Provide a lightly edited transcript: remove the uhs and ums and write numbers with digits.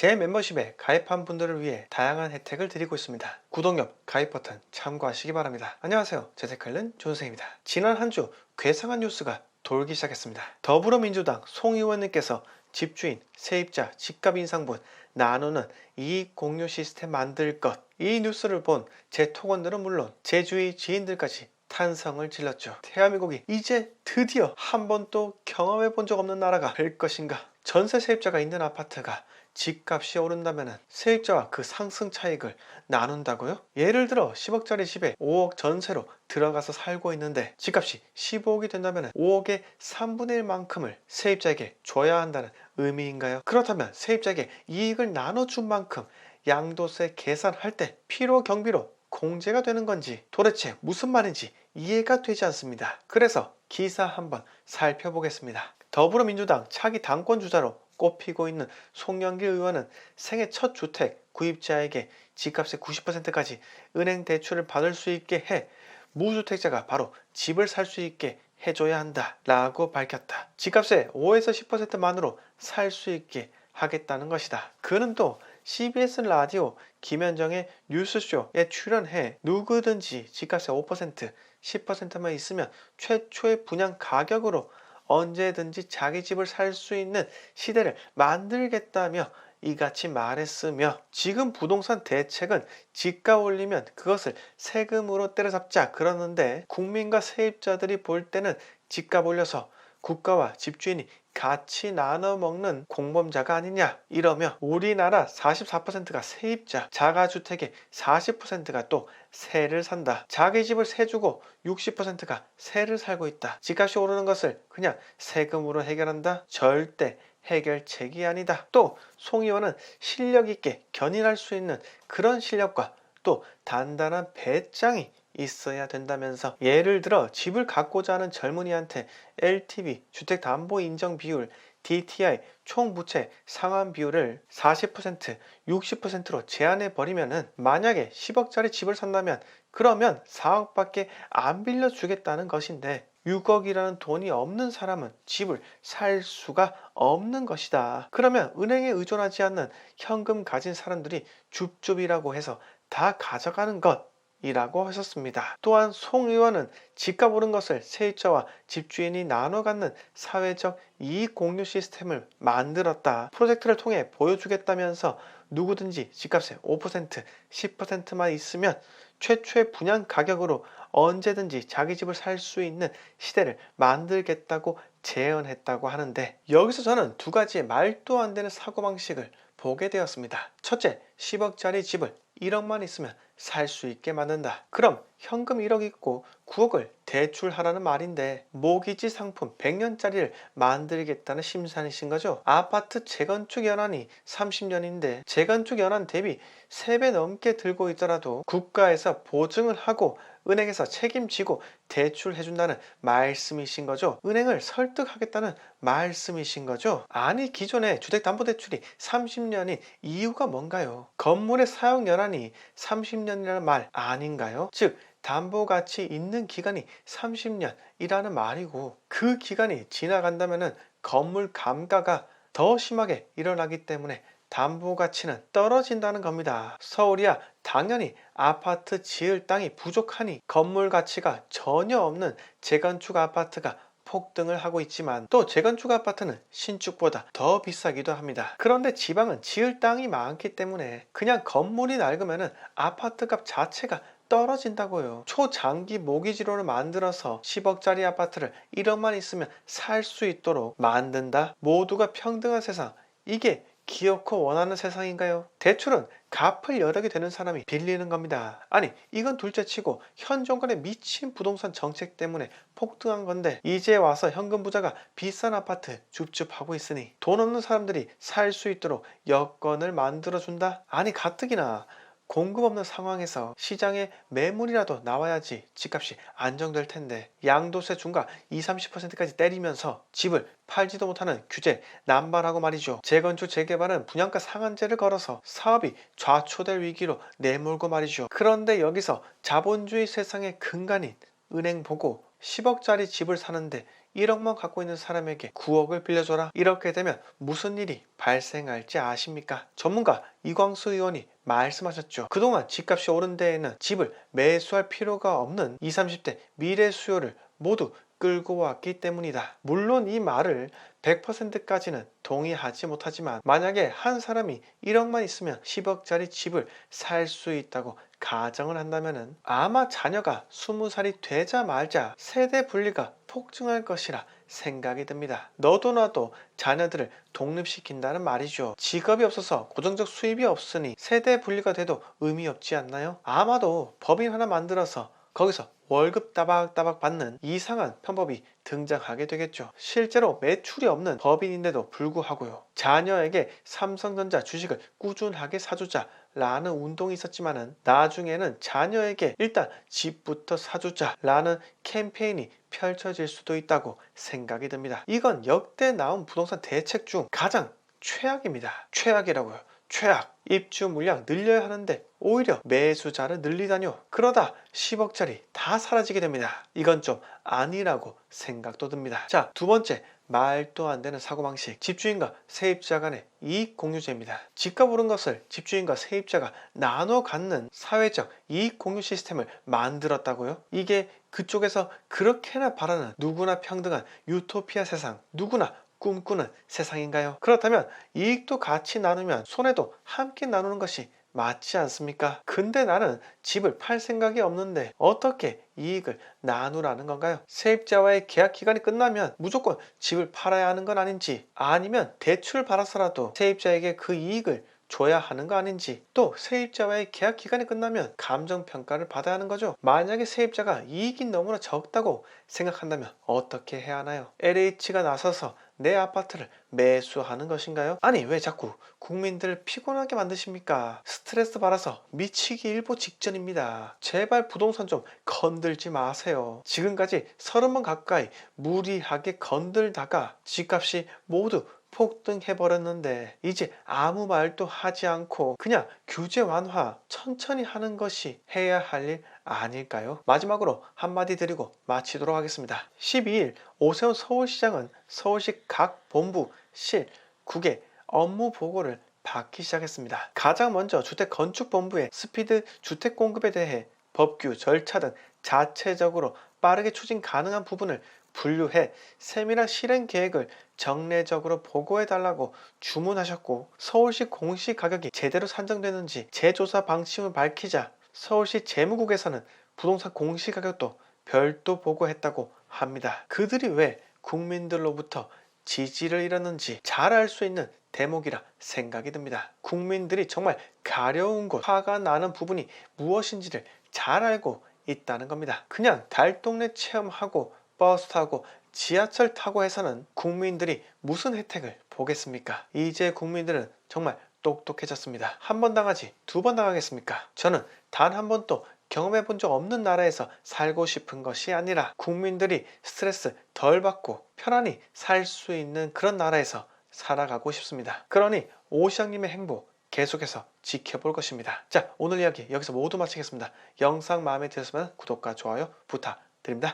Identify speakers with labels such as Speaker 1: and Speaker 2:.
Speaker 1: 제 멤버십에 가입한 분들을 위해 다양한 혜택을 드리고 있습니다. 구독 옆 가입 버튼 참고하시기 바랍니다. 안녕하세요. 재테크는 존쌤입니다. 지난 한 주 괴상한 뉴스가 돌기 시작했습니다. 더불어민주당 송 의원님께서 집주인, 세입자, 집값 인상분 나누는 이익 공유 시스템 만들 것, 이 뉴스를 본 제 톡원들은 물론 제 주위 지인들까지 탄성을 질렀죠. 대한민국이 이제 드디어 한 번도 경험해 본 적 없는 나라가 될 것인가. 전세 세입자가 있는 아파트가 집값이 오른다면 세입자와 그 상승 차익을 나눈다고요? 예를 들어 10억짜리 집에 5억 전세로 들어가서 살고 있는데 집값이 15억이 된다면 5억의 3분의 1만큼을 세입자에게 줘야 한다는 의미인가요? 그렇다면 세입자에게 이익을 나눠준 만큼 양도세 계산할 때 필요 경비로 공제가 되는 건지 도대체 무슨 말인지 이해가 되지 않습니다. 그래서 기사 한번 살펴보겠습니다. 더불어민주당 차기 당권주자로 꼽히고 있는 송영길 의원은 생애 첫 주택 구입자에게 집값의 90%까지 은행 대출을 받을 수 있게 해 무주택자가 바로 집을 살 수 있게 해줘야 한다 라고 밝혔다. 집값의 5에서 10%만으로 살 수 있게 하겠다는 것이다. 그는 또 CBS 라디오 김현정의 뉴스쇼에 출연해 누구든지 집값의 5%, 10%만 있으면 최초의 분양 가격으로 언제든지 자기 집을 살 수 있는 시대를 만들겠다며 이같이 말했으며, 지금 부동산 대책은 집값 올리면 그것을 세금으로 때려잡자 그러는데 국민과 세입자들이 볼 때는 집값 올려서 국가와 집주인이 같이 나눠 먹는 공범자가 아니냐 이러며 우리나라 44%가 세입자, 자가주택의 40%가 또 세를 산다. 자기 집을 세 주고 60%가 세를 살고 있다. 집값이 오르는 것을 그냥 세금으로 해결한다? 절대 해결책이 아니다. 또 송 의원은 실력 있게 견인할 수 있는 그런 실력과 또 단단한 배짱이 있어야 된다면서, 예를 들어 집을 갖고자 하는 젊은이한테 LTV 주택담보인정 비율, DTI 총부채 상환 비율을 40%, 60%로 제한해 버리면은 만약에 10억짜리 집을 산다면 그러면 4억밖에 안 빌려주겠다는 것인데 6억이라는 돈이 없는 사람은 집을 살 수가 없는 것이다. 그러면 은행에 의존하지 않는 현금 가진 사람들이 줍줍이라고 해서 다 가져가는 것 이라고 하셨습니다. 또한 송 의원은 집값 오른 것을 세입자와 집주인이 나눠 갖는 사회적 이익 공유 시스템을 만들었다. 프로젝트를 통해 보여주겠다면서 누구든지 집값의 5%, 10%만 있으면 최초의 분양 가격으로 언제든지 자기 집을 살 수 있는 시대를 만들겠다고 제언했다고 하는데, 여기서 저는 두 가지의 말도 안 되는 사고방식을 보게 되었습니다. 첫째, 10억짜리 집을 1억만 있으면 살 수 있게 만든다. 그럼 현금 1억 있고 9억을 대출하라는 말인데 모기지 상품 100년짜리를 만들겠다는 심산이신 거죠. 아파트 재건축 연한이 30년인데 재건축 연한 대비 3배 넘게 들고 있더라도 국가에서 보증을 하고 은행에서 책임지고 대출해준다는 말씀이신 거죠. 은행을 설득하겠다는 말씀이신 거죠. 아니, 기존의 주택담보대출이 30년인 이유가 뭔가요? 건물의 사용연한이 30년이라는 말 아닌가요? 즉 담보가치 있는 기간이 30년이라는 말이고, 그 기간이 지나간다면 건물 감가가 더 심하게 일어나기 때문에 담보가치는 떨어진다는 겁니다. 서울이야 당연히 아파트 지을 땅이 부족하니 건물 가치가 전혀 없는 재건축 아파트가 폭등을 하고 있지만 또 재건축 아파트는 신축보다 더 비싸기도 합니다. 그런데 지방은 지을 땅이 많기 때문에 그냥 건물이 낡으면 아파트 값 자체가 떨어진다고요. 초장기 모기지로를 만들어서 10억짜리 아파트를 1억만 있으면 살 수 있도록 만든다. 모두가 평등한 세상, 이게 기어코 원하는 세상인가요? 대출은 갚을 여력이 되는 사람이 빌리는 겁니다. 아니, 이건 둘째치고 현 정권의 미친 부동산 정책 때문에 폭등한 건데 이제 와서 현금 부자가 비싼 아파트 줍줍하고 있으니 돈 없는 사람들이 살 수 있도록 여건을 만들어준다? 아니, 가뜩이나 공급 없는 상황에서 시장에 매물이라도 나와야지 집값이 안정될 텐데 양도세 중과 20-30%까지 때리면서 집을 팔지도 못하는 규제 남발하고 말이죠. 재건축 재개발은 분양가 상한제를 걸어서 사업이 좌초될 위기로 내몰고 말이죠. 그런데 여기서 자본주의 세상의 근간인 은행 보고 10억짜리 집을 사는데 1억만 갖고 있는 사람에게 9억을 빌려줘라. 이렇게 되면 무슨 일이 발생할지 아십니까? 전문가 이광수 의원이 말씀하셨죠. 그동안 집값이 오른 데에는 집을 매수할 필요가 없는 20, 30대 미래 수요를 모두 끌고 왔기 때문이다. 물론 이 말을 100%까지는 동의하지 못하지만 만약에 한 사람이 1억만 있으면 10억짜리 집을 살 수 있다고 가정을 한다면 아마 자녀가 20살이 되자마자 세대 분리가 폭증할 것이라 생각이 듭니다. 너도 나도 자녀들을 독립시킨다는 말이죠. 직업이 없어서 고정적 수입이 없으니 세대 분리가 돼도 의미 없지 않나요? 아마도 법인 하나 만들어서 거기서 월급 따박따박 받는 이상한 편법이 등장하게 되겠죠. 실제로 매출이 없는 법인인데도 불구하고요. 자녀에게 삼성전자 주식을 꾸준하게 사주자 라는 운동이 있었지만은 나중에는 자녀에게 일단 집부터 사주자 라는 캠페인이 펼쳐질 수도 있다고 생각이 듭니다. 이건 역대 나온 부동산 대책 중 가장 최악입니다. 최악이라고요. 최악. 입주 물량 늘려야 하는데 오히려 매수자를 늘리다뇨. 그러다 10억짜리 다 사라지게 됩니다. 이건 좀 아니라고 생각도 듭니다. 자, 두 번째, 말도 안 되는 사고방식. 집주인과 세입자 간의 이익공유제입니다. 집값 오른 것을 집주인과 세입자가 나눠 갖는 사회적 이익공유 시스템을 만들었다고요? 이게 그쪽에서 그렇게나 바라는 누구나 평등한 유토피아 세상, 누구나 꿈꾸는 세상인가요? 그렇다면 이익도 같이 나누면 손해도 함께 나누는 것이 맞지 않습니까? 근데 나는 집을 팔 생각이 없는데 어떻게 이익을 나누라는 건가요? 세입자와의 계약 기간이 끝나면 무조건 집을 팔아야 하는 건 아닌지, 아니면 대출 받아서라도 세입자에게 그 이익을 줘야 하는 거 아닌지, 또 세입자와의 계약 기간이 끝나면 감정평가를 받아야 하는 거죠. 만약에 세입자가 이익이 너무나 적다고 생각한다면 어떻게 해야 하나요? LH가 나서서 내 아파트를 매수하는 것인가요? 아니, 왜 자꾸 국민들을 피곤하게 만드십니까? 스트레스 받아서 미치기 일보 직전입니다. 제발 부동산 좀 건들지 마세요. 지금까지 30번 가까이 무리하게 건들다가 집값이 모두 폭등해버렸는데 이제 아무 말도 하지 않고 그냥 규제 완화 천천히 하는 것이 해야 할 일 아닐까요? 마지막으로 한마디 드리고 마치도록 하겠습니다. 12일 오세훈 서울시장은 서울시 각 본부, 실, 국의 업무 보고를 받기 시작했습니다. 가장 먼저 주택건축본부의 스피드 주택 공급에 대해 법규, 절차 등 자체적으로 빠르게 추진 가능한 부분을 분류해 세밀한 실행 계획을 정례적으로 보고해 달라고 주문하셨고, 서울시 공시 가격이 제대로 산정되는지 재조사 방침을 밝히자 서울시 재무국에서는 부동산 공시 가격도 별도 보고했다고 합니다. 그들이 왜 국민들로부터 지지를 잃었는지 잘 알 수 있는 대목이라 생각이 듭니다. 국민들이 정말 가려운 곳, 화가 나는 부분이 무엇인지를 잘 알고 있다는 겁니다. 그냥 달동네 체험하고 버스 타고 지하철 타고 해서는 국민들이 무슨 혜택을 보겠습니까? 이제 국민들은 정말 똑똑해졌습니다. 한 번 당하지 두 번 당하겠습니까? 저는 단 한 번도 경험해 본 적 없는 나라에서 살고 싶은 것이 아니라 국민들이 스트레스 덜 받고 편안히 살 수 있는 그런 나라에서 살아가고 싶습니다. 그러니 오 시장님의 행보 계속해서 지켜볼 것입니다. 자, 오늘 이야기 여기서 모두 마치겠습니다. 영상 마음에 드셨으면 구독과 좋아요 부탁드립니다.